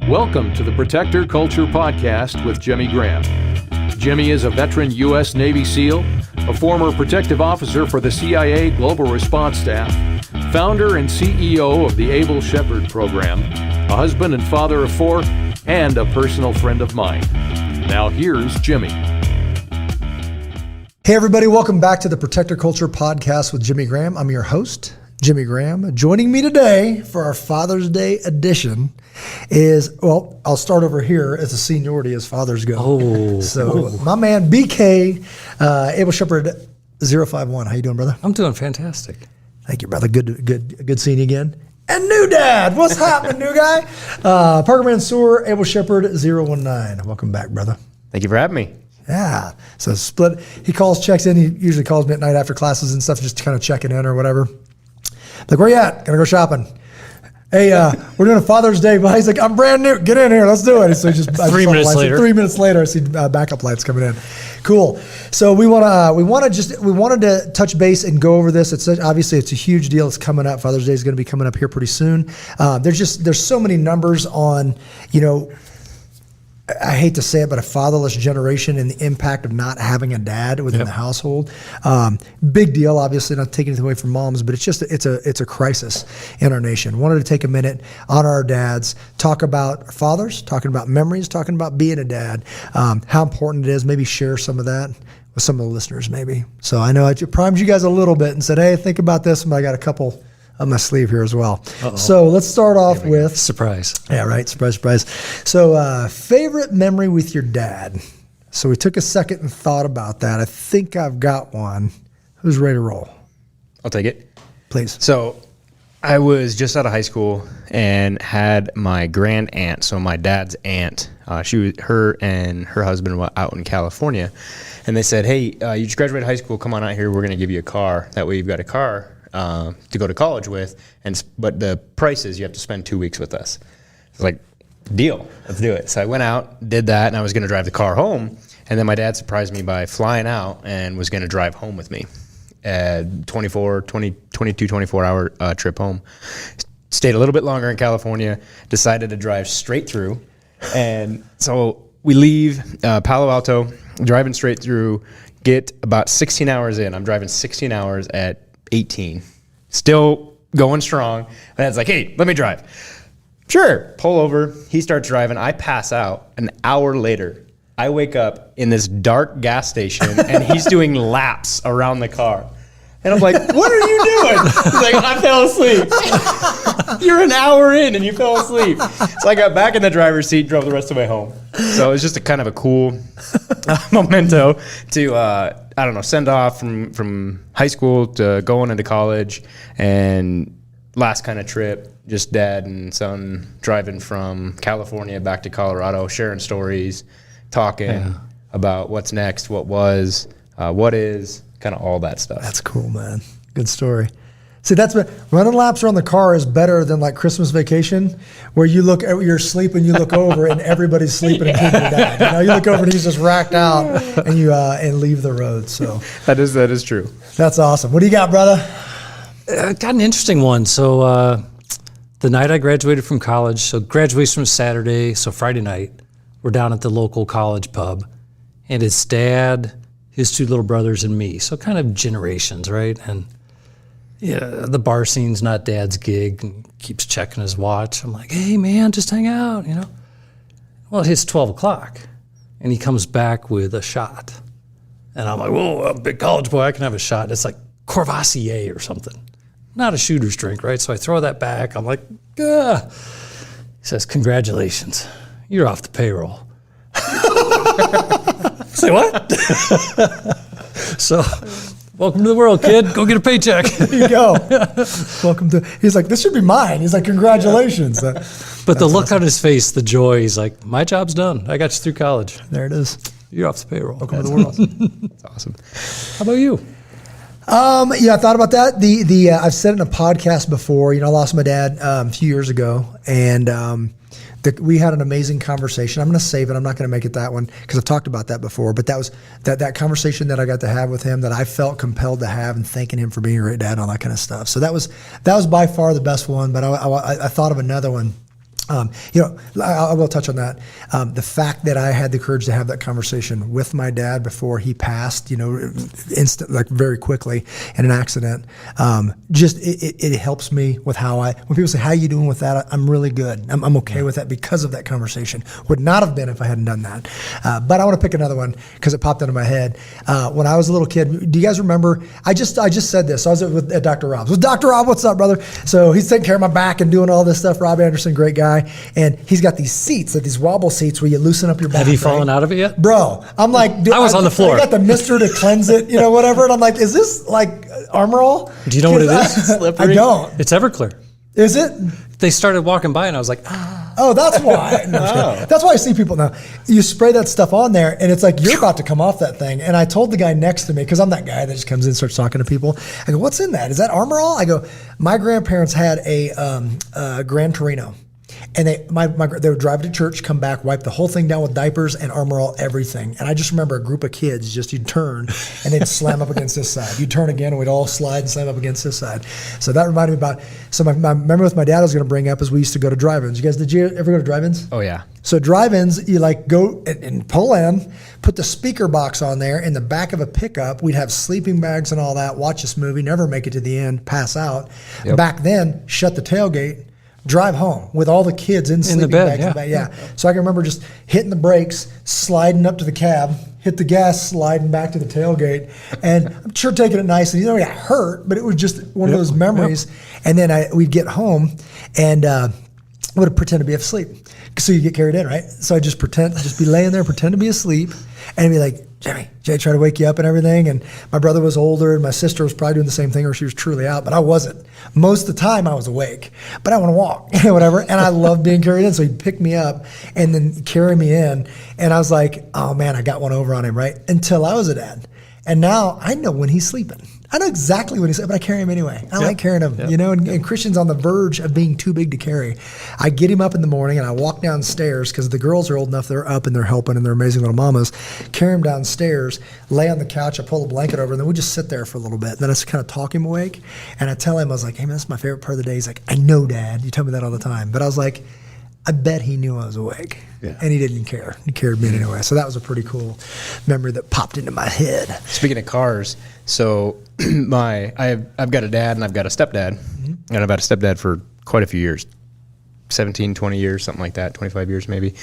Welcome to the Protector Culture Podcast with Jimmy Graham. Jimmy is a veteran U.S. Navy SEAL, a former protective officer for the CIA Global Response Staff, founder and CEO of the Able Shepherd Program, a husband and father of 4, and a personal friend of mine. Now here's Jimmy. Hey everybody, welcome back to the Protector Culture Podcast with Jimmy Graham. I'm your host, Jimmy Graham. Joining me today for our Father's Day edition is, well, I'll start over here as a seniority as fathers go. So my man, BK, Able Shepherd 051. How you doing, brother? I'm doing fantastic. Thank you, brother. Good seeing you again. And new dad, what's happening, new guy? Parker Mansour, Able Shepherd 019. Welcome back, brother. Thank you for having me. Yeah. So split. He checks in. He usually calls me at night after classes and stuff, just kind of checking in or whatever. Like, where you at? Gonna go shopping. Hey, we're doing a Father's Day. But he's like, I'm brand new. Get in here. Let's do it. So just 3 minutes later. 3 minutes later, I see backup lights coming in. Cool. So we wanted to touch base and go over this. Obviously it's a huge deal. It's coming up. Father's Day is going to be coming up here pretty soon. There's so many numbers on, I hate to say it, but a fatherless generation and the impact of not having a dad within the household. Big deal, obviously, not taking anything away from moms, but it's a crisis in our nation. Wanted to take a minute, honor our dads, talk about our fathers, talking about memories, talking about being a dad, how important it is, maybe share some of that with some of the listeners maybe. So I know I primed you guys a little bit and said, hey, think about this, but I got a couple on my sleeve here as well. Uh-oh. So let's start off with surprise. Yeah, right. Surprise. So favorite memory with your dad. So we took a second and thought about that. I think I've got one. Who's ready to roll? I'll take it. Please. So I was just out of high school and had my grand aunt, so my dad's aunt, her and her husband were out in California, and they said, hey, you just graduated high school, come on out here, we're going to give you a car. That way you've got a car to go to college with, but the price is you have to spend 2 weeks with us. It's like, deal, let's do it. So I went out, did that, and I was going to drive the car home, and then my dad surprised me by flying out and was going to drive home with me. 24-hour trip home. Stayed a little bit longer in California, decided to drive straight through, and so we leave Palo Alto, driving straight through, get about 16 hours in. I'm driving 16 hours at 18, still going strong. And Dad's like, hey, let me drive. Sure. Pull over. He starts driving. I pass out. An hour later, I wake up in this dark gas station and he's doing laps around the car. And I'm like, what are you doing? He's like, I fell asleep. You're an hour in and you fell asleep. So I got back in the driver's seat, drove the rest of the way home. So it was just a kind of a cool memento to, send off from high school to going into college, and last kind of trip, just dad and son driving from California back to Colorado, sharing stories, talking about what's next, what was, what is, kind of all that stuff. That's cool, man. Good story. See, running laps around the car is better than like Christmas Vacation, where you're sleeping, you look over and everybody's sleeping, including your dad. You look over and he's just racked out, and you and leave the road. So that is true. That's awesome. What do you got, brother? Got an interesting one. So the night I graduated from college, so graduation was Saturday, so Friday night, we're down at the local college pub, and his dad, his 2 little brothers, and me. So kind of generations, right? And the bar scene's not dad's gig, and keeps checking his watch. I'm like, hey man, just hang out, Well, it hits 12 o'clock and he comes back with a shot. And I'm like, whoa, I'm a big college boy, I can have a shot. It's like Courvoisier or something. Not a shooter's drink, right? So I throw that back. I'm like, ah. He says, congratulations, you're off the payroll. Say what? So, welcome to the world, kid. Go get a paycheck. There you go. Welcome to. He's like, this should be mine. He's like, congratulations. But the look on his face, the joy. He's like, my job's done. I got you through college. There it is. You're off the payroll. Welcome to the world. That's awesome. How about you? I thought about that. I've said it in a podcast before. I lost my dad a few years ago, and we had an amazing conversation. I'm going to save it. I'm not going to make it that one because I've talked about that before. But that was that conversation that I got to have with him that I felt compelled to have, and thanking him for being a great dad and all that kind of stuff. So that was by far the best one. But I thought of another one I will touch on that. The fact that I had the courage to have that conversation with my dad before he passed, like very quickly in an accident, it helps me with when people say, how are you doing with that? I'm really good. I'm okay with that because of that conversation. Would not have been if I hadn't done that. But I want to pick another one because it popped into my head. When I was a little kid, do you guys remember, I just said this. I was at Dr. Rob's. With Dr. Rob, what's up, brother? So he's taking care of my back and doing all this stuff. Rob Anderson, great guy. And he's got these seats, these wobble seats where you loosen up your back. Have you fallen out of it yet? Bro, I'm like, dude, I was on the floor. I got the mister to cleanse it, whatever. And I'm like, is this like Armor All? Do you know what it is? I don't. It's Everclear. Is it? They started walking by and I was like, ah. Oh, that's why. No, that's why I see people now. You spray that stuff on there, and it's like you're about to come off that thing. And I told the guy next to me, because I'm that guy that just comes in and starts talking to people. I go, "What's in that? Is that Armor All?" I go, "My grandparents had a Gran Torino." And they would drive to church, come back, wipe the whole thing down with diapers and Armor All everything. And I just remember a group of kids, you'd turn and they'd slam up against this side. You'd turn again and we'd all slide and slam up against this side. So that reminded me my memory with my dad I was going to bring up is we used to go to drive-ins. Did you ever go to drive-ins? Oh, yeah. So drive-ins, you go and pull in, put the speaker box on there in the back of a pickup. We'd have sleeping bags and all that, watch this movie, never make it to the end, pass out. Yep. Back then, shut the tailgate, drive home with all the kids in sleeping bed, bags. Yeah. So I can remember just hitting the brakes, sliding up to the cab, hit the gas, sliding back to the tailgate, and I'm sure taking it nice. And I got hurt, but it was just one of those memories. And then we'd get home and would pretend to be asleep. So you get carried in, right? So I just be laying there, pretend to be asleep, and be like, Jay, try to wake you up and everything. And my brother was older, and my sister was probably doing the same thing, or she was truly out, but I wasn't. Most of the time I was awake, but I want to walk, whatever. And I love being carried in. So he'd pick me up and then carry me in. And I was like, oh man, I got one over on him, right? Until I was a dad. And now I know when he's sleeping. I know exactly what he's saying, but I carry him anyway. I like carrying him, and Christian's on the verge of being too big to carry. I get him up in the morning and I walk downstairs because the girls are old enough, they're up and they're helping and they're amazing little mamas. Carry him downstairs, lay on the couch, I pull a blanket over, and then we just sit there for a little bit. And then I just kind of talk him awake. And I tell him, I was like, hey man, that's my favorite part of the day. He's like, I know, Dad. You tell me that all the time. But I was like, I bet he knew I was awake. Yeah. And he didn't care. He carried me anyway. So that was a pretty cool memory that popped into my head. Speaking of cars, so I've got a dad and I've got a stepdad. Mm-hmm. And I've had a stepdad for quite a few years, 17, 20 years, something like that, 25 years maybe.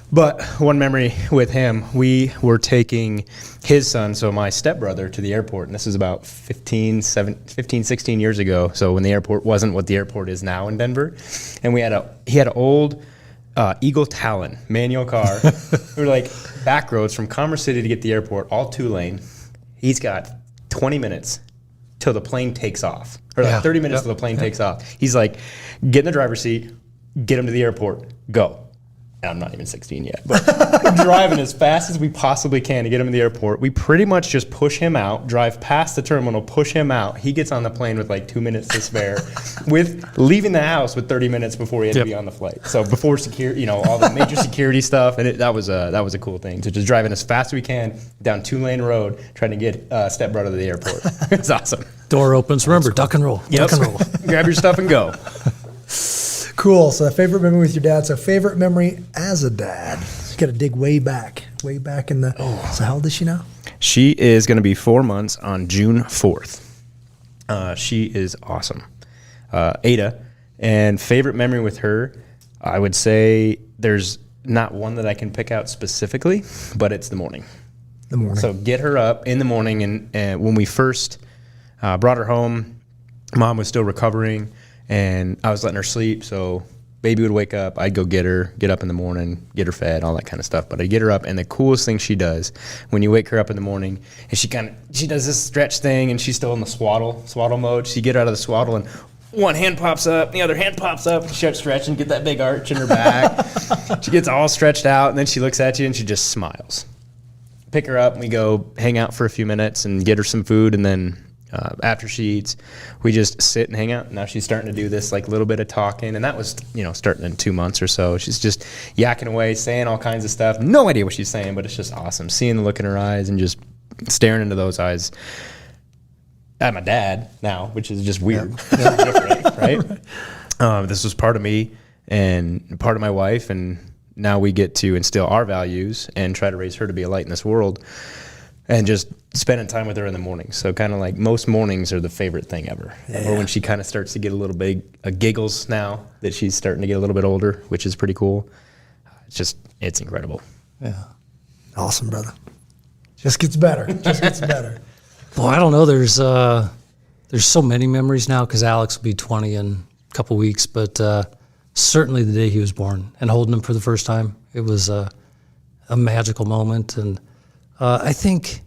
But one memory with him, we were taking his son, so my stepbrother, to the airport. And this is about 15, 16 years ago. So when the airport wasn't what the airport is now in Denver. And he had an old Eagle Talon manual car. We were like back roads from Commerce City to get to the airport, all 2-lane. He's got 20 minutes till the plane takes off, or like 30 minutes till the plane takes off. He's like, get in the driver's seat, get him to the airport, go. And I'm not even 16 yet, but we're driving as fast as we possibly can to get him to the airport. We pretty much just push him out, drive past the terminal, push him out. He gets on the plane with like 2 minutes to spare, with leaving the house with 30 minutes before he had to be on the flight. So before security, all the major security stuff, and that was a cool thing. So just driving as fast as we can down 2-lane road, trying to get stepbrother to the airport. It's awesome. Door opens. Remember, duck and roll. Yep. Duck and roll. Grab your stuff and go. Cool. So favorite memory with your dad. So favorite memory as a dad. You got to dig way back in the. So how old is she now? She is going to be 4 months on June 4th. She is awesome. Ada. And favorite memory with her, I would say there's not one that I can pick out specifically, but it's the morning. The morning. So get her up in the morning. And when we first brought her home, Mom was still recovering. And I was letting her sleep, so baby would wake up. I'd go get up in the morning, get her fed, all that kind of stuff. But I'd get her up, and the coolest thing she does when you wake her up in the morning is she does this stretch thing, and she's still in the swaddle mode. So you get her out of the swaddle, and one hand pops up, the other hand pops up, and she starts stretching, get that big arch in her back. She gets all stretched out, and then she looks at you, and she just smiles. Pick her up, and we go hang out for a few minutes and get her some food, and then after she eats, we just sit and hang out. Now she's starting to do this like little bit of talking, and that was starting in 2 months or so. She's just yakking away, saying all kinds of stuff. No idea what she's saying, but it's just awesome seeing the look in her eyes and just staring into those eyes at my dad now, which is just weird. Different, right? This was part of me, and part of my wife, and now we get to instill our values and try to raise her to be a light in this world, and just spending time with her in the morning. So kind of like most mornings are the favorite thing ever. Or when she kind of starts to get a little big, giggles now that she's starting to get a little bit older, which is pretty cool. It's incredible. Yeah. Awesome, brother. Just gets better. Just gets better. Well, I don't know. There's so many memories now because Alex will be 20 in a couple weeks, but certainly the day he was born and holding him for the first time, it was a magical moment. And I think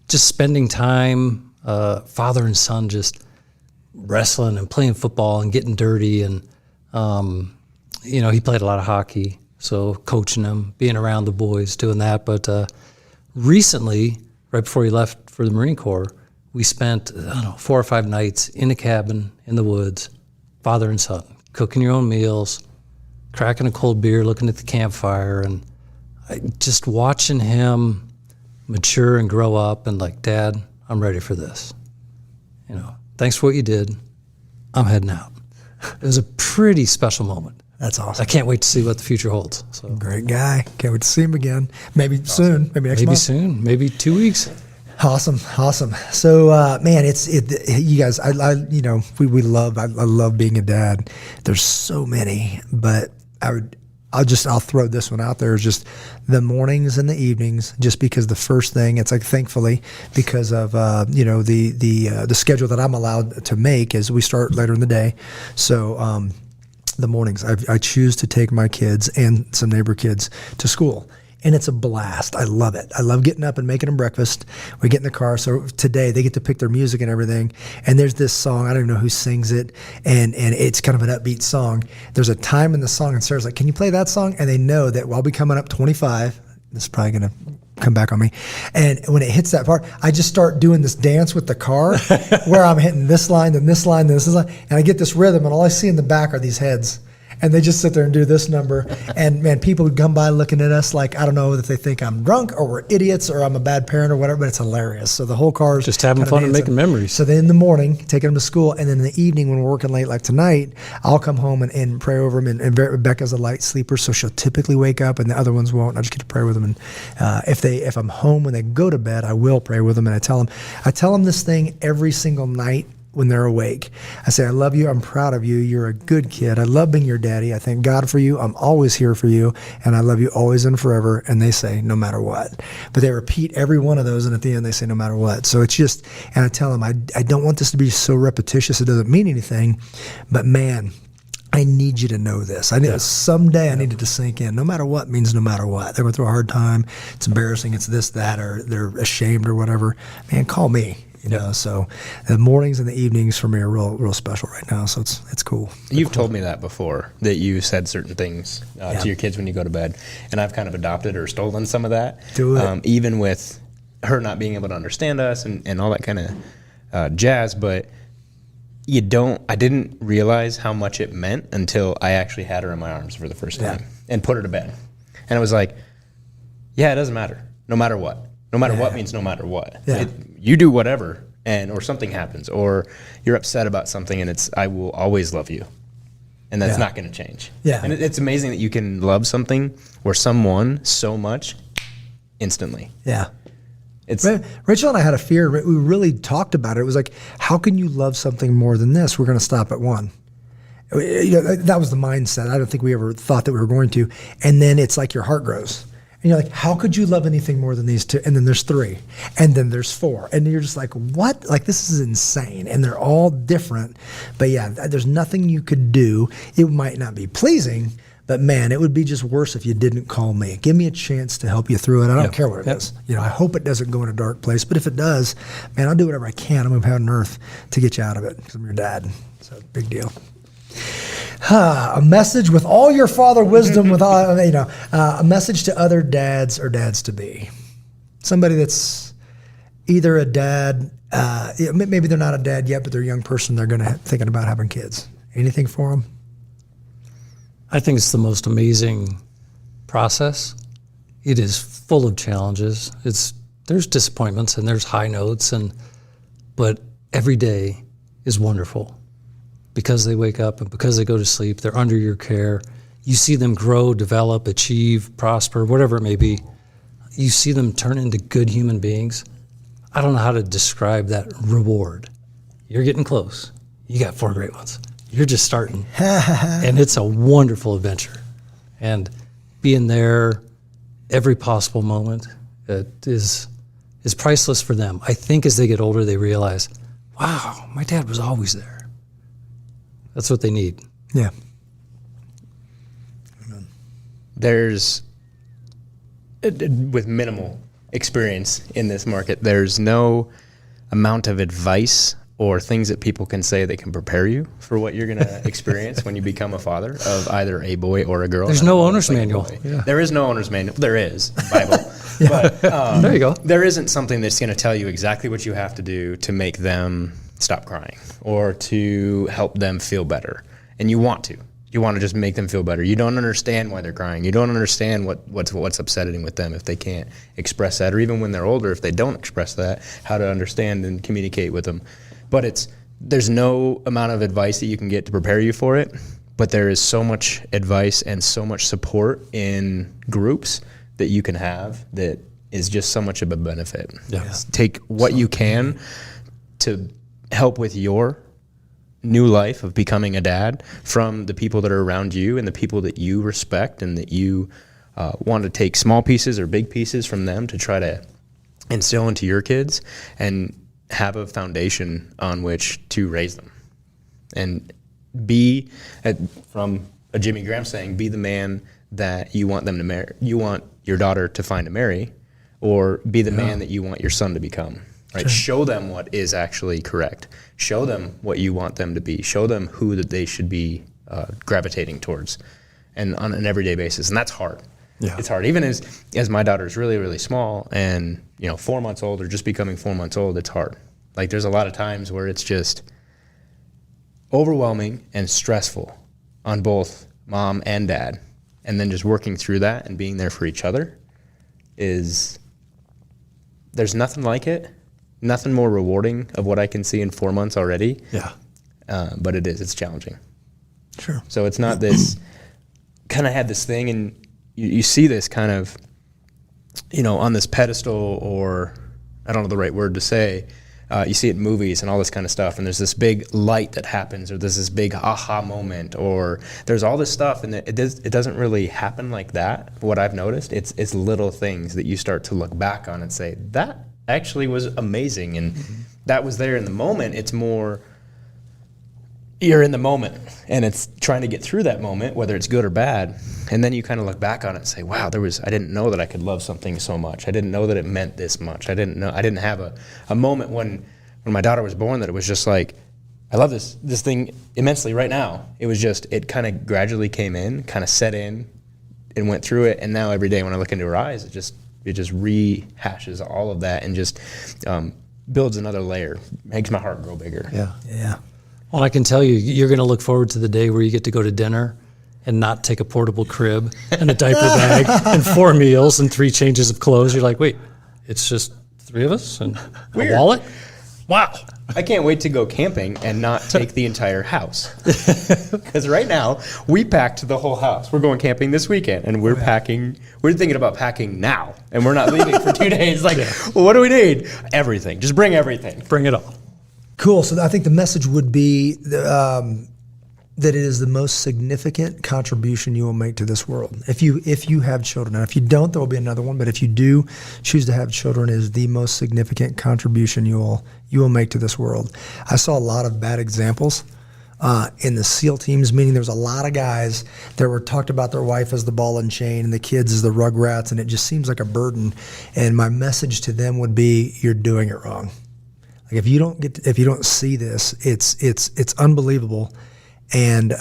just spending time, father and son, just wrestling and playing football and getting dirty. And, he played a lot of hockey, so coaching him, being around the boys, doing that. But recently, right before he left for the Marine Corps, we spent, 4 or 5 nights in a cabin in the woods, father and son, cooking your own meals, cracking a cold beer, looking at the campfire, and just watching him mature and grow up and like, Dad, I'm ready for this. Thanks for what you did. I'm heading out. It was a pretty special moment. That's awesome. I can't wait to see what the future holds. So Great guy. Can't wait to see him again. Maybe soon. Maybe next month. maybe soon, maybe 2 weeks. Awesome. So, man, you guys, I love being a dad. There's so many, but I'll throw this one out there. Is just the mornings and the evenings, just because the first thing, it's like, thankfully, because of, the schedule that I'm allowed to make is we start later in the day. So, the mornings, I choose to take my kids and some neighbor kids to school. And it's a blast. I love it. I love getting up and making them breakfast. We get in the car. So today they get to pick their music and everything. And there's this song, I don't even know who sings it. And it's kind of an upbeat song. There's a time in the song and Sarah's like, can you play that song? And they know that while we coming up 25, this is probably going to come back on me. And when it hits that part, I just start doing this dance with the car where I'm hitting this line, then this line, then this line. And I get this rhythm and all I see in the back are these heads. And they just sit there and do this number. And man, people would come by looking at us like, I don't know if they think I'm drunk or we're idiots or I'm a bad parent or whatever, but it's hilarious. So the whole car is Just having fun and making memories. So then in the morning, taking them to school. And then in the evening when we're working late like tonight, I'll come home and pray over them. And Rebecca's a light sleeper, so she'll typically wake up and the other ones won't. I just get to pray with them. And if I'm home when they go to bed, I will pray with them. And I tell them this thing every single night when they're awake. I say, I love you. I'm proud of you. You're a good kid. I love being your daddy. I thank God for you. I'm always here for you. And I love you always and forever. And they say, no matter what. But they repeat every one of those. And at the end, they say, no matter what. So it's just, and I tell them, I don't want this to be so repetitious. It doesn't mean anything. But man, I need you to know this. Someday I need it to sink in. No matter what means no matter what. They're going through a hard time. It's embarrassing. It's this, that, or they're ashamed or whatever. Man, call me. So the mornings and the evenings for me are real special right now. So it's cool. You've told me that before, that you said certain things to your kids when you go to bed, and I've kind of adopted or stolen some of that. Do it. Even with her not being able to understand us and all that kind of jazz, but I didn't realize how much it meant until I actually had her in my arms for the first time and put her to bed. And it was like, yeah, it doesn't matter, no matter what. No matter what means no matter what. Yeah. You do whatever, or something happens, or you're upset about something, and I will always love you. And that's not going to change. Yeah. And it's amazing that you can love something or someone so much instantly. Yeah. Rachel and I had a fear. We really talked about it. It was like, how can you love something more than this? We're going to stop at one. That was the mindset. I don't think we ever thought that we were going to. And then it's like your heart grows. And you're like, how could you love anything more than these two? And then there's 3. And then there's 4. And you're just like, what? Like, this is insane. And they're all different. But yeah, there's nothing you could do. It might not be pleasing, but man, it would be just worse if you didn't call me. Give me a chance to help you through it. I don't care what it is. I hope it doesn't go in a dark place. But if it does, man, I'll do whatever I can. I'm going to have on earth to get you out of it because I'm your dad. So big deal. A message with all your father wisdom, with all, a message to other dads or dads to be. Somebody that's either a dad, maybe they're not a dad yet, but they're a young person. They're thinking about having kids. Anything for them? I think it's the most amazing process. It is full of challenges. There's disappointments and there's high notes, but every day is wonderful. Because they wake up and because they go to sleep, they're under your care. you see them grow, develop, achieve, prosper, whatever it may be. You see them turn into good human beings. I don't know how to describe that reward. You're getting close. You got 4 great ones. You're just starting. And it's a wonderful adventure. And being there every possible moment is priceless for them. I think as they get older, they realize, wow, my dad was always there. That's what they need. Yeah. There's, with minimal experience in this market, there's no amount of advice or things that people can say that can prepare you for what you're going to experience when you become a father of either a boy or a girl. There's no owner's manual. Yeah. There is no owner's manual. There is, Bible. But there you go. There isn't something that's going to tell you exactly what you have to do to make them stop crying or to help them feel better. And you want to. You want to just make them feel better. You don't understand why they're crying. You don't understand what's upsetting with them if they can't express that, or even when they're older, if they don't express that, how to understand and communicate with them. But there's no amount of advice that you can get to prepare you for it, but there is so much advice and so much support in groups that you can have that is just so much of a benefit. Yeah. Take what you can to help with your new life of becoming a dad from the people that are around you and the people that you respect and that you want to take small pieces or big pieces from them to try to instill into your kids and have a foundation on which to raise them. And be, from a Jimmy Graham saying, be the man that you want them to marry. You want your daughter to find a marry, or be the man that you want your son to become. Right? Sure. Show them what is actually correct. Show them what you want them to be. Show them who that they should be gravitating towards, and on an everyday basis. And that's hard. Yeah. It's hard. Even as my daughter is really, really small and 4 months old or just becoming 4 months old, it's hard. Like there's a lot of times where it's just overwhelming and stressful on both mom and dad. And then just working through that and being there for each other there's nothing like it. Nothing more rewarding of what I can see in 4 months already. Yeah. But it's challenging. Sure. So it's not this, kind of had this thing, and you see this kind of, on this pedestal, or I don't know the right word to say, you see it in movies and all this kind of stuff, and there's this big light that happens, or there's this big aha moment, or there's all this stuff, and it doesn't really happen like that. What I've noticed, it's little things that you start to look back on and say, that actually was amazing, and that was there in the moment. It's more, you're in the moment, and it's trying to get through that moment, whether it's good or bad, and then you kind of look back on it and say, wow, I didn't know that I could love something so much. I didn't know that it meant this much. I didn't have a moment when my daughter was born that it was just like, I love this thing immensely right now. It was just, it kind of gradually came in, kind of set in, and went through it, and now every day when I look into her eyes, it just rehashes all of that and just builds another layer, makes my heart grow bigger. Yeah. Well, I can tell you, you're going to look forward to the day where you get to go to dinner and not take a portable crib and a diaper bag and 4 meals and 3 changes of clothes. You're like, wait, it's just 3 of us and Weird. A wallet? Wow. I can't wait to go camping and not take the entire house. Because right now, we packed the whole house. We're going camping this weekend, and we're thinking about packing now, and we're not leaving for 2 days. Like, well, what do we need? Everything. Just bring everything. Bring it all. Cool. So I think the message would be that it is the most significant contribution you will make to this world. If you have children, and if you don't, there will be another one. But if you do choose to have children, it is the most significant contribution you will make to this world. I saw a lot of bad examples in the SEAL teams, meaning there was a lot of guys that were talked about their wife as the ball and chain and the kids as the rugrats, and it just seems like a burden. And my message to them would be, you're doing it wrong. Like if you don't see this, it's unbelievable. And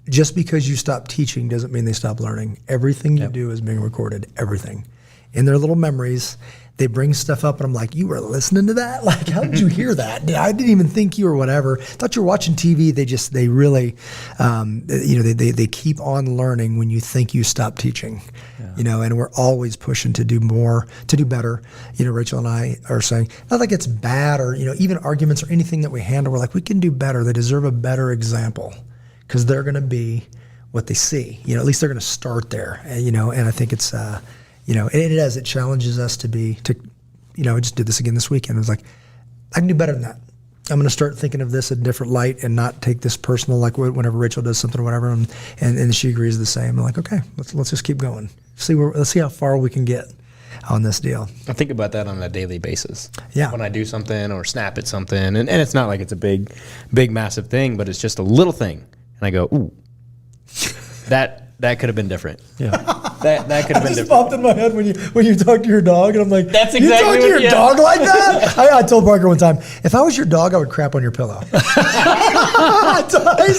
just because you stop teaching doesn't mean they stop learning. Everything you do is being recorded, everything. in their little memories, they bring stuff up and I'm like, you were listening to that? Like, how did you hear that? I didn't even think you were whatever. Thought you were watching TV. They really, they keep on learning when you think you stop teaching, and we're always pushing to do more, to do better. Rachel and I are saying, not like it's bad or, even arguments or anything that we handle. We're like, we can do better. They deserve a better example because they're going to be what they see. At least they're going to start there, and I think it's, it challenges us I just did this again this weekend. It was like, I can do better than that. I'm going to start thinking of this in a different light and not take this personal, like whenever Rachel does something or whatever, and she agrees the same. I'm like, okay, let's just keep going. Let's see how far we can get on this deal. I think about that on a daily basis. Yeah. When I do something or snap at something, and it's not like it's a big, massive thing, but it's just a little thing. And I go, ooh, that could have been different. Yeah. That could have been different. Popped in my head when you talk to your dog, and I'm like, That's exactly you talk to your dog like that? I told Parker one time, if I was your dog, I would crap on your pillow. He's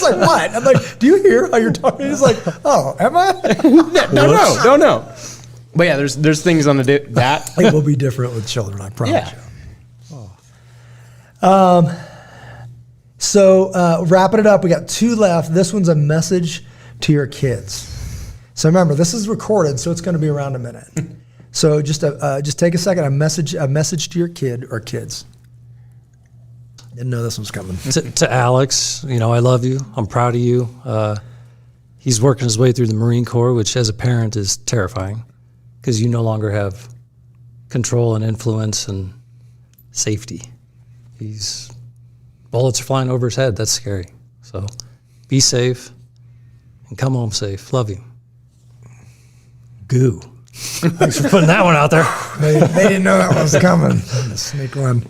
like, what? I'm like, do you hear how you're talking? He's like, oh, am I? Don't know. But yeah, there's things on that. It will be different with children, I promise you. So wrapping it up, we got 2 left. This one's a message to your kids. So remember, this is recorded, so it's going to be around a minute. So just take a second. A message to your kid or kids. Didn't know this was coming. To Alex, I love you. I'm proud of you. He's working his way through the Marine Corps, which as a parent is terrifying because you no longer have control and influence and safety. Bullets are flying over his head. That's scary. So be safe and come home safe. Love you. Goo. Thanks for putting that one out there. They didn't know that was coming. The sneak one.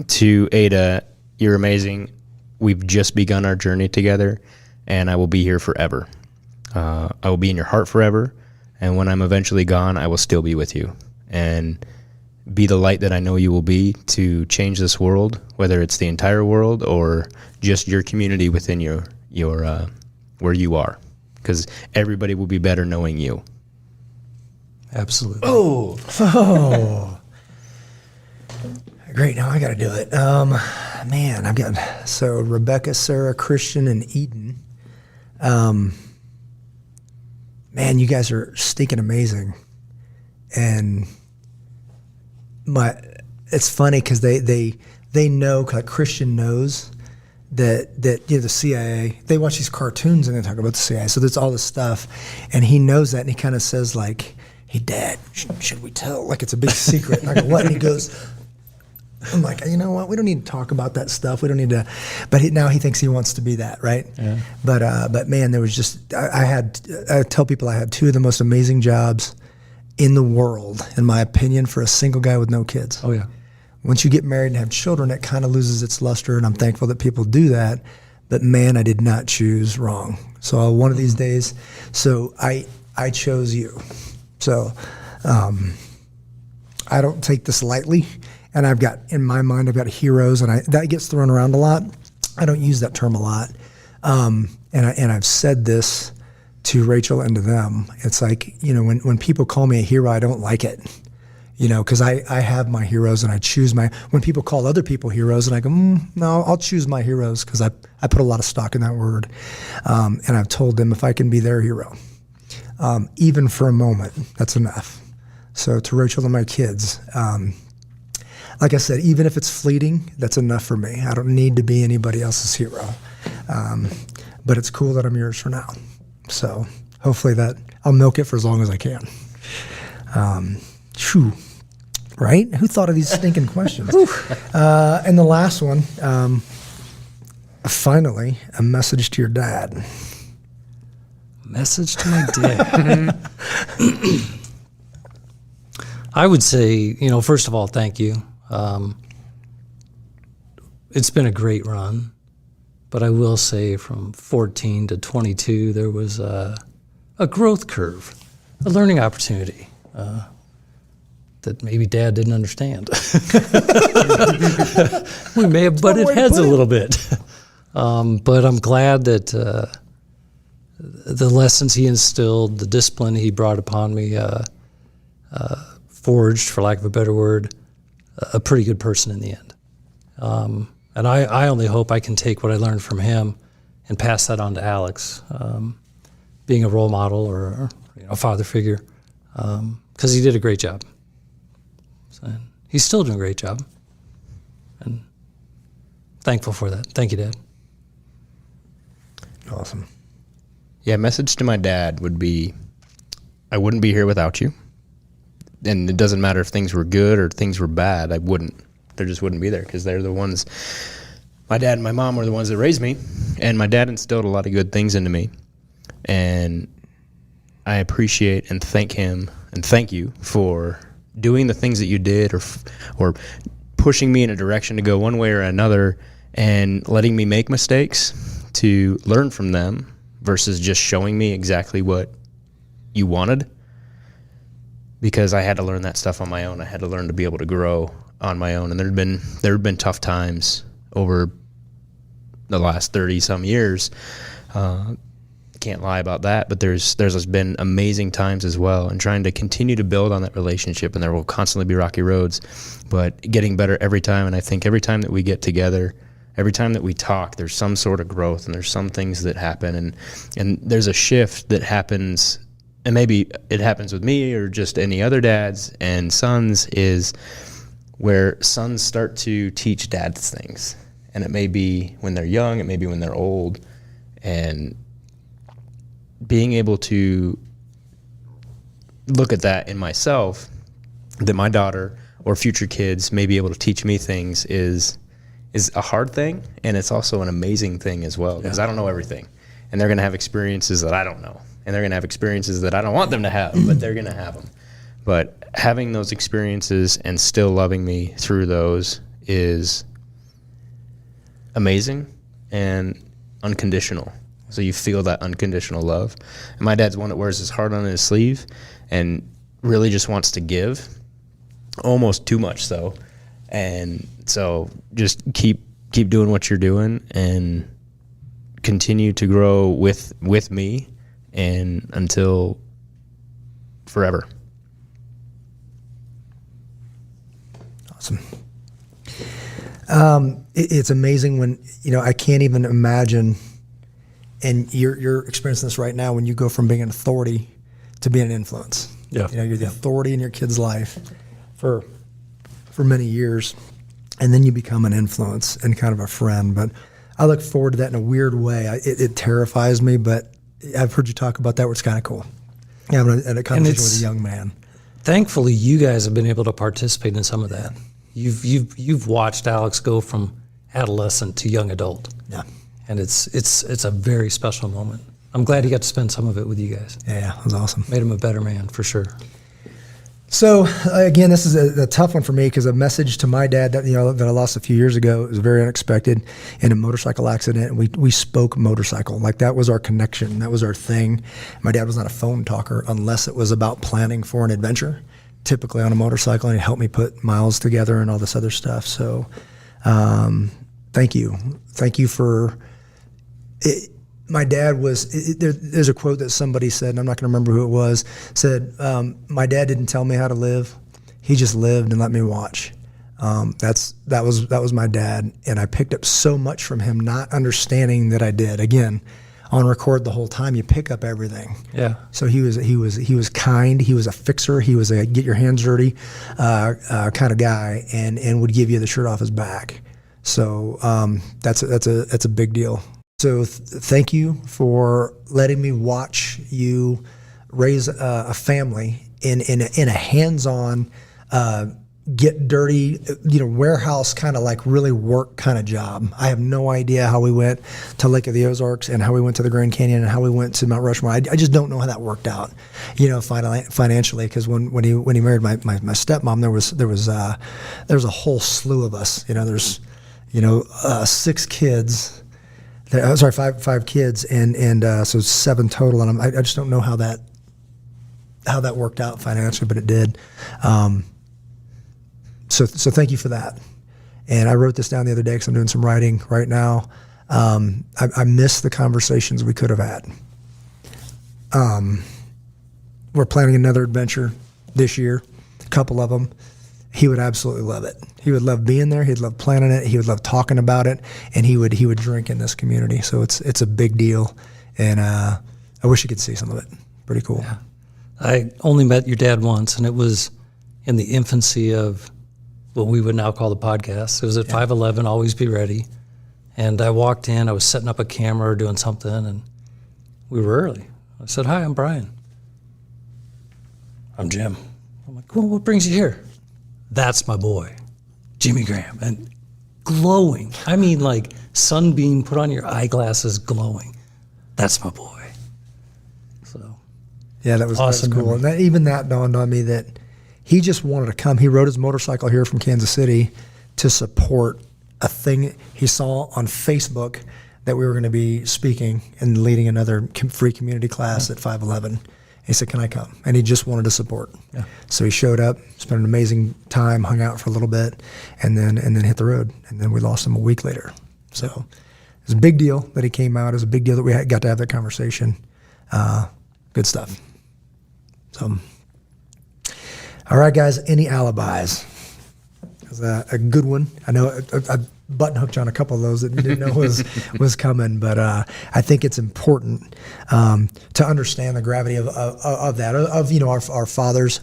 To Ada, you're amazing. We've just begun our journey together, and I will be here forever. I will be in your heart forever, and when I'm eventually gone, I will still be with you. And be the light that I know you will be to change this world, whether it's the entire world or just your community within your where you are. Because everybody will be better knowing you. Absolutely. Oh. Great. Now I got to do it. Man, I've got Rebecca, Sarah, Christian, and Eden. Man, you guys are stinking amazing. And it's funny because they know, like Christian knows that the CIA, they watch these cartoons and they talk about the CIA. So there's all this stuff, and he knows that, and he kind of says like, "Hey, Dad, should we tell?" Like it's a big secret. And I go, "What?" And he goes, "I'm like, you know what? We don't need to talk about that stuff. We don't need to." But now he thinks he wants to be that, right? Yeah. But man, there was just I tell people I had 2 of the most amazing jobs in the world, in my opinion, for a single guy with no kids. Oh yeah. Once you get married and have children, it kind of loses its luster, and I'm thankful that people do that. But man, I did not choose wrong. So one of these days, so I chose you. So I don't take this lightly, and in my mind, I've got heroes, and that gets thrown around a lot. I don't use that term a lot, and I've said this to Rachel and to them. It's like, when people call me a hero, I don't like it. Because I have my heroes and I choose when people call other people heroes, and I go, no, I'll choose my heroes because I put a lot of stock in that word. And I've told them if I can be their hero, even for a moment, that's enough. So to Rachel and my kids, like I said, even if it's fleeting, that's enough for me. I don't need to be anybody else's hero. But it's cool that I'm yours for now. So hopefully I'll milk it for as long as I can. Shoo. Right? Who thought of these stinking questions? And the last one, finally, a message to your dad. Message to my dad. I would say, first of all, thank you. It's been a great run, but I will say from 14 to 22, there was a growth curve, a learning opportunity. That maybe Dad didn't understand. We may have butted heads a little bit. But I'm glad that the lessons he instilled, the discipline he brought upon me, forged, for lack of a better word, a pretty good person in the end. And I only hope I can take what I learned from him and pass that on to Alex, being a role model or a father figure, because he did a great job. So, he's still doing a great job, and thankful for that. Thank you, Dad. Awesome. Yeah, message to my dad would be, I wouldn't be here without you. And it doesn't matter if things were good or things were bad, I wouldn't. There just wouldn't be there, because they're the ones, my dad and my mom were the ones that raised me, and my dad instilled a lot of good things into me. And I appreciate and thank him and thank you for doing the things that you did, or pushing me in a direction to go one way or another, and letting me make mistakes to learn from them versus just showing me exactly what you wanted, because I had to learn that stuff on my own. I had to learn to be able to grow on my own, and there have been tough times over the last 30 some years. Can't lie about that, but there's been amazing times as well, and trying to continue to build on that relationship. And there will constantly be rocky roads, but getting better every time. And I think every time that we get together, every time that we talk, there's some sort of growth, and there's some things that happen, and there's a shift that happens. And maybe it happens with me or just any other dads and sons, is where sons start to teach dads things. And it may be when they're young, it may be when they're old, and being able to look at that in myself, that my daughter or future kids may be able to teach me things, is a hard thing, and it's also an amazing thing as well, because I don't know everything, and they're going to have experiences that I don't know, and they're going to have experiences that I don't want them to have, but they're going to have them. But having those experiences and still loving me through those is amazing and unconditional. So you feel that unconditional love. And my dad's one that wears his heart on his sleeve and really just wants to give, almost too much so. And so just keep doing what you're doing and continue to grow with me, and until forever. Awesome. It's amazing when, I can't even imagine, and you're experiencing this right now, when you go from being an authority to being an influence. Yeah. You're the authority in your kid's life for many years, and then you become an influence and kind of a friend. But I look forward to that in a weird way. It terrifies me, but I've heard you talk about that, where it's kind of cool. Yeah, having a conversation with a young man. Thankfully, you guys have been able to participate in some of that. You've watched Alex go from adolescent to young adult. Yeah. And it's a very special moment. I'm glad he got to spend some of it with you guys. Yeah, it was awesome. Made him a better man, for sure. So again, this is a tough one for me, because a message to my dad that I lost a few years ago. It was very unexpected in a motorcycle accident. We spoke motorcycle, like that was our connection. That was our thing. My dad was not a phone talker unless it was about planning for an adventure, typically on a motorcycle, and he helped me put miles together and all this other stuff. So thank you for it. My dad there's a quote that somebody said, and I'm not going to remember who it was, said, my dad didn't tell me how to live. He just lived and let me watch. That was my dad. And I picked up so much from him, not understanding that I did. Again, on record the whole time, you pick up everything. Yeah. So he was kind. He was a fixer. He was a get your hands dirty kind of guy, and would give you the shirt off his back. So that's a big deal. So thank you for letting me watch you raise a family in a hands-on, get dirty, warehouse kind of like really work kind of job. I have no idea how we went to Lake of the Ozarks and how we went to the Grand Canyon and how we went to Mount Rushmore. I just don't know how that worked out, financially. Because when he married my stepmom, there was a whole slew of us. There's 6 kids. Sorry, five kids, and so 7 total. And I just don't know how that worked out financially, but it did. So thank you for that. And I wrote this down the other day because I'm doing some writing right now. I miss the conversations we could have had. We're planning another adventure this year, a couple of them. He would absolutely love it. He would love being there. He'd love planning it. He would love talking about it, and he would drink in this community. So it's a big deal, and I wish you could see some of it. Pretty cool. Yeah. I only met your dad once, and it was in the infancy of what we would now call the podcast. It was at 511, Always Be Ready. And I walked in, I was setting up a camera or doing something, and we were early. I said, "Hi, I'm Brian." "I'm Jim." I'm like, "Well, what brings you here?" "That's my boy, Jimmy Graham." And glowing. I mean, like sunbeam, put on your eyeglasses, glowing. "That's my boy." So, yeah, that was awesome. Cool. And even that dawned on me that he just wanted to come. He rode his motorcycle here from Kansas City to support a thing he saw on Facebook that we were going to be speaking and leading another free community class at 511. He said, "Can I come?" And he just wanted to support. Yeah. So he showed up, spent an amazing time, hung out for a little bit, and then hit the road. And then we lost him a week later. So it was a big deal that he came out. It was a big deal that we got to have that conversation. Good stuff. So, all right, guys, any alibis? A good one. I know I button hooked you on a couple of those that you didn't know was coming, but I think it's important to understand the gravity of that, our fathers.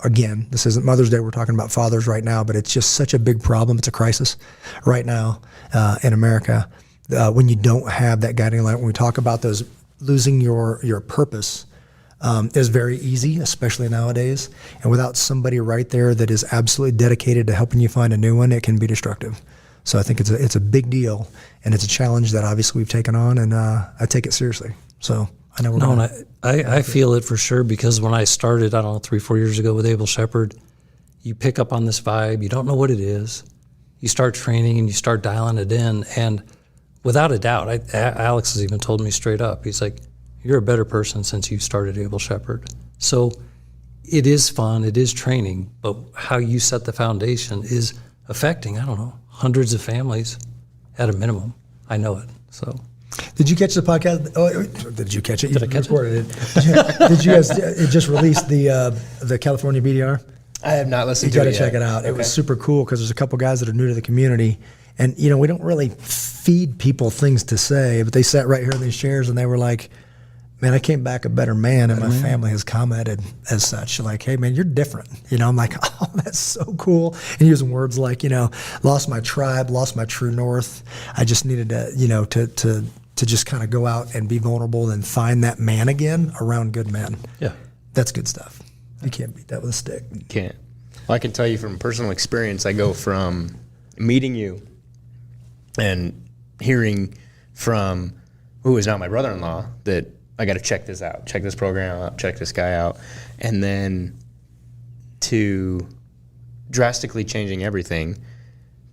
Again, this isn't Mother's Day. We're talking about fathers right now, but it's just such a big problem. It's a crisis right now in America when you don't have that guiding light. When we talk about those losing your purpose. Is very easy, especially nowadays. And without somebody right there that is absolutely dedicated to helping you find a new one, it can be destructive. So I think it's a big deal, and it's a challenge that obviously we've taken on, and I take it seriously. So I know we're no, and I feel it for sure, because when I started, I don't know, 3-4 years ago with Able Shepherd, you pick up on this vibe. You don't know what it is. You start training and you start dialing it in, and without a doubt, Alex has even told me straight up. He's like, "You're a better person since you started Able Shepherd." So it is fun, it is training, but how you set the foundation is affecting, I don't know, hundreds of families at a minimum. I know it. So, did you catch the podcast? Oh, did you catch it? Did I catch it? Did you guys? It just released the California BDR. I have not listened You to got it to check yet. it out. Okay. It was super cool because there's a couple guys that are new to the community, and we don't really feed people things to say, but they sat right here in these chairs and they were like, "Man, I came back a better man," and my family has commented as such, like, "Hey, man, you're different." I'm like, "Oh, that's so cool." And using words like, lost my tribe, lost my true north. I just needed to, to just kind of go out and be vulnerable and find that man again around good men. yeah. That's good stuff. You can't beat that with a stick. Can't. Well, I can tell you from personal experience, I go from meeting you and hearing from who is now my brother-in-law that I got to check this out, check this program out, check this guy out, and then to drastically changing everything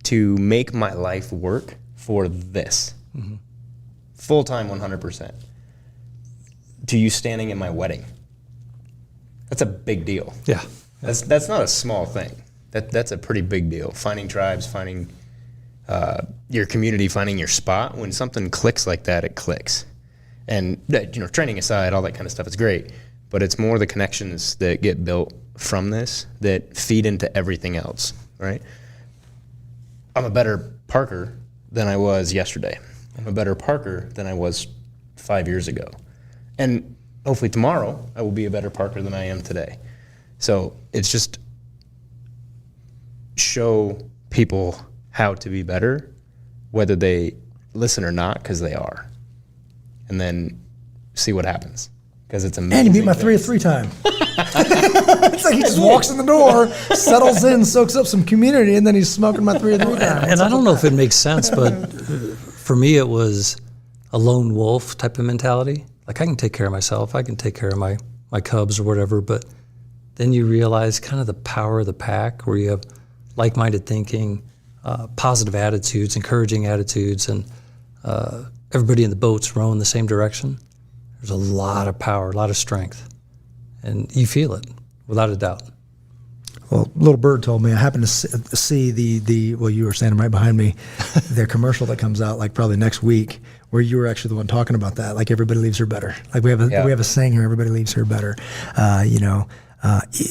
to make my life work for this. Mm-hmm. Full-time 100%. To you standing in my wedding. That's a big deal. Yeah. That's not a small thing. That's a pretty big deal. Finding tribes, finding your community, finding your spot. When something clicks like that, it clicks. And training aside, all that kind of stuff is great, but it's more the connections that get built from this that feed into everything else, right? I'm a better parker than I was yesterday. I'm a better parker than I was 5 years ago. And hopefully tomorrow I will be a better parker than I am today. So it's just show people how to be better, whether they listen or not, because they are. And then see what happens, because it's amazing. And he beat my 3-3 time. It's like he just walks in the door, settles in, soaks up some community, and then he's smoking my 3-3 time. And I don't know if it makes sense, but for me it was a lone wolf type of mentality. Like, I can take care of myself, I can take care of my cubs or whatever, but then you realize kind of the power of the pack, where you have like-minded thinking, positive attitudes, encouraging attitudes, and everybody in the boat's rowing the same direction. There's a lot of power, a lot of strength, and you feel it without a doubt. Well, Little Bird told me I happened to see the well, you were standing right behind me, the commercial that comes out like probably next week, where you were actually the one talking about that. Like everybody leaves here better. Like we have a saying here: everybody leaves here better.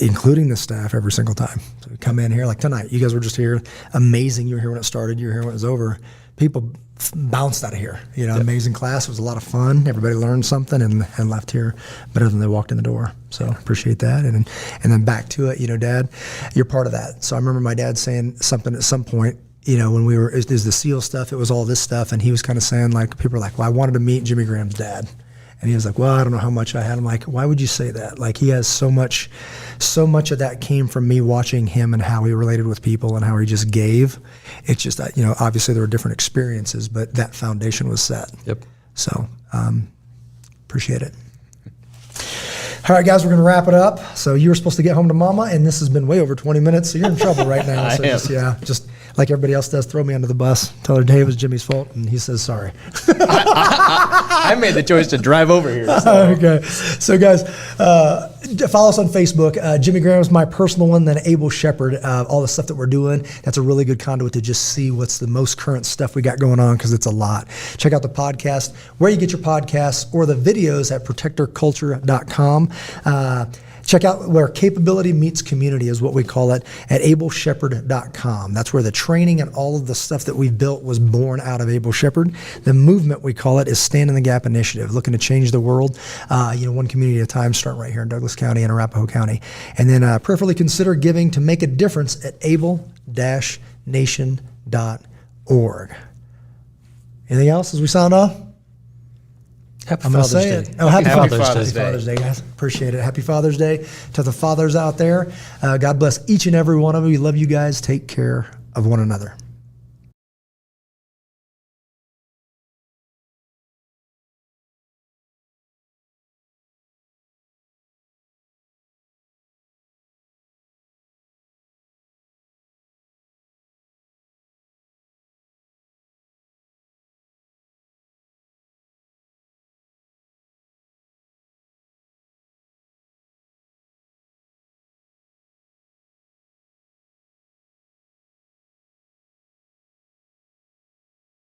Including the staff every single time. So we come in here like tonight. You guys were just here, amazing. You were here when it started. You were here when it was over. People bounced out of here. Amazing class. It was a lot of fun. Everybody learned something and left here better than they walked in the door. So appreciate that. And then back to it, Dad, you're part of that. So I remember my dad saying something at some point, when we were, is the SEAL stuff, it was all this stuff. And he was kind of saying like, people were like, well, I wanted to meet Jimmy Graham's dad. And he was like, well, I don't know how much I had. I'm like, why would you say that? Like he has so much of that came from me watching him and how he related with people and how he just gave. It's just that, obviously there were different experiences, but that foundation was set. Yep. So appreciate it. All right, guys, we're going to wrap it up. So you were supposed to get home to Mama, and this has been way over 20 minutes, so you're in trouble right now. So just like everybody else does, throw me under the bus. Tell her, Dave, it was Jimmy's fault, and he says sorry. I made the choice to drive over here. So. Okay. So, guys, follow us on Facebook. Jimmy Graham is my personal one, then Abel Shepherd. All the stuff that we're doing, that's a really good conduit to just see what's the most current stuff we got going on because it's a lot. Check out the podcast, where you get your podcasts, or the videos at protectorculture.com. Check out where capability meets community is what we call it at abelshepherd.com. That's where the training and all of the stuff that we've built was born out of Abel Shepherd. The movement, we call it, is Stand in the Gap Initiative, looking to change the world, one community at a time, starting right here in Douglas County and Arapahoe County. And then prayerfully consider giving to make a difference at able-nation.org. Anything else as we sign off? Happy Father's Day. Happy Father's Day. Father's Day, guys. Appreciate it. Happy Father's Day to the fathers out there. God bless each and every one of you. We love you guys. Take care of one another.